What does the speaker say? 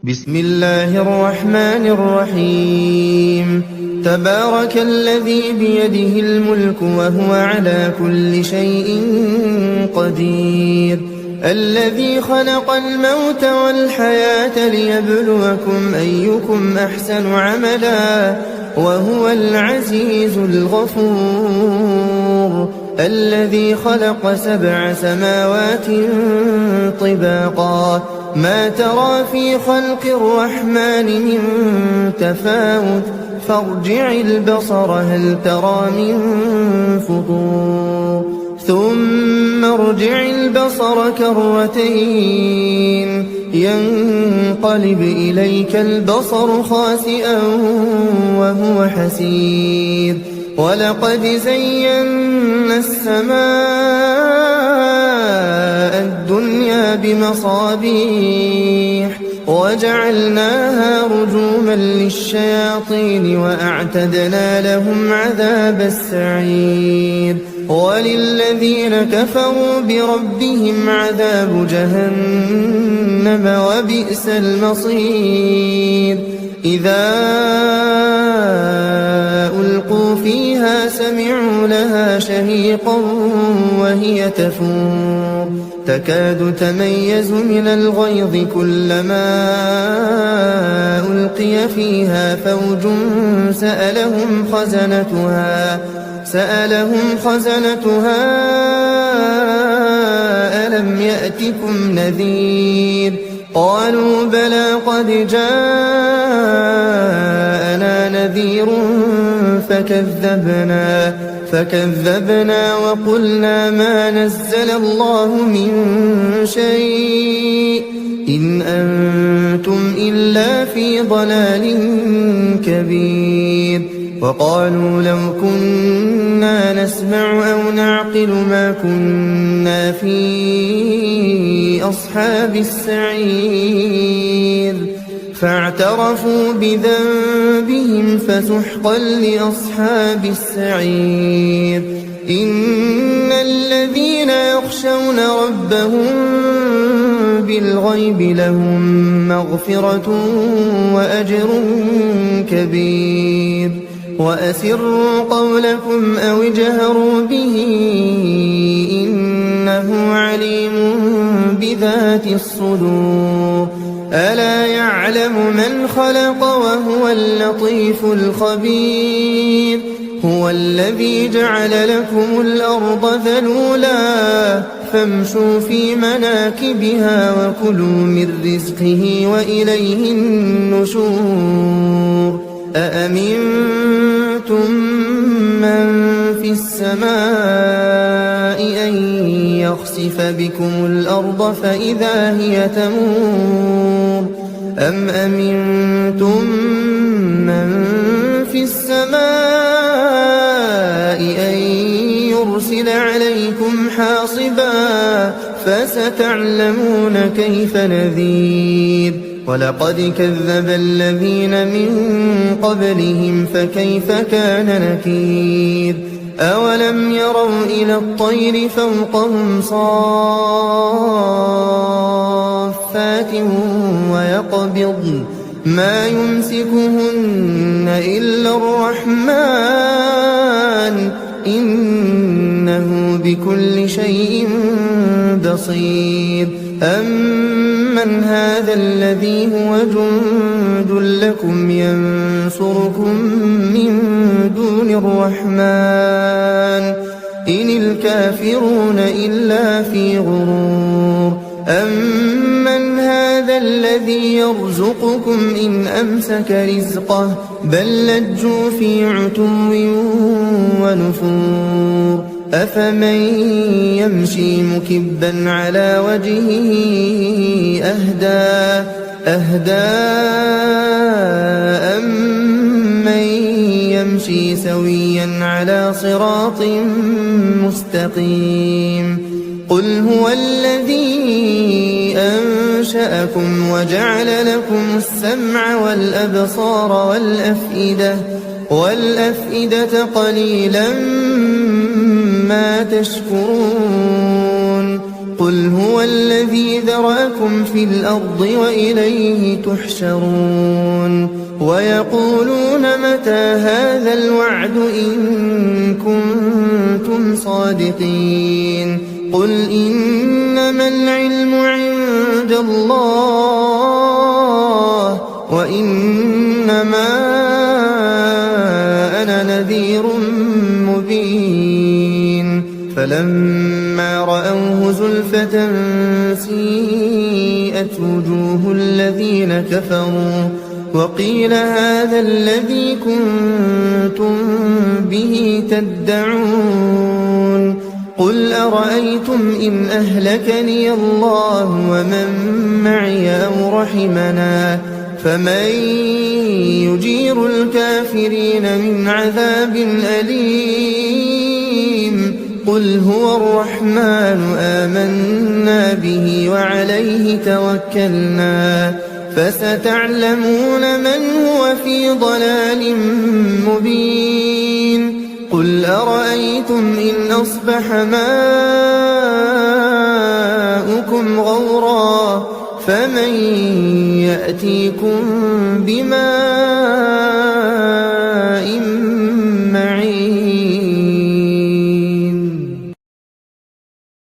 بسم الله الرحمن الرحيم تبارك الذي بيده الملك وهو على كل شيء قدير الذي خلق الموت والحياة ليبلوكم أيكم أحسن عملا وهو العزيز الغفور الذي خلق 7 سماوات طباقا ما ترى في خلق الرحمن من تفاوت فارجع البصر هل ترى من فطور ثم ارجع البصر كرتين ينقلب إليك البصر خاسئا وهو حسير ولقد زينا السماء الدنيا بمصابيح وجعلناها رجوما للشياطين وأعتدنا لهم عذاب السعير وللذين كفروا بربهم عذاب جهنم وبئس المصير إذا ألقوا فيها سمعوا لها شهيقا وهي تفور تكاد تميز من الغيظ كلما ألقي فيها فوج سألهم خزنتها ألم يأتكم نذير قالوا بلى قد جاءنا نذير فكذبنا وقلنا ما نزل الله من شيء إن أنتم إلا في ضلال كبير وقالوا لو كنا نسمع أو نعقل ما كنا في أصحاب السعير فاعترفوا بذنبهم فسحقا لأصحاب السعير إن الذين يخشون ربهم بالغيب لهم مغفرة وأجر كبير وأسروا قولكم أو اجهروا به إنه عليم بذات الصدور ألا يعلم من خلق وهو اللطيف الخبير هو الذي جعل لكم الأرض ذلولا فامشوا في مناكبها وكلوا من رزقه وإليه النشور أأمنتم من في السماء أن يخسف بكم الأرض فإذا هي تمور أم أمنتم من في السماء أن يرسل عليكم حاصبا فستعلمون كيف نذير ولقد كذب الذين من قبلهم فكيف كان نكير أولم يروا إلى الطير فوقهم صافات ويقبضن ما يمسكهن إلا الرحمن إنه بكل شيء بصير أمن هذا الذي هو جند لكم ينصركم من دون الرحمن إن الكافرون إلا في غرور أمن هذا الذي يرزقكم إن أمسك رزقه بل لجوا في عتو ونفور أفمن يمشي مكبا على وجهه أهدى أمن يمشي سويا على صراط مستقيم قل هو الذي أنشأكم وجعل لكم السمع والأبصار والأفئدة قليلا ما تشكرون قل هو الذي ذرأكم في الأرض وإليه تحشرون ويقولون متى هذا الوعد إن كنتم صادقين قل إنما العلم عند الله وإنما أنا نذير مبين فلما رأوه زلفة سيئت وجوه الذين كفروا وقيل هذا الذي كنتم به تدعون قل أرأيتم إن أهلكني الله ومن معي أو رحمنا فمن يجير الكافرين من عذاب أليم قل هو الرحمن آمنا به وعليه توكلنا فستعلمون من هو في ضلال مبين قل أرأيتم إن أصبح ماؤكم غورا فمن يأتيكم بماء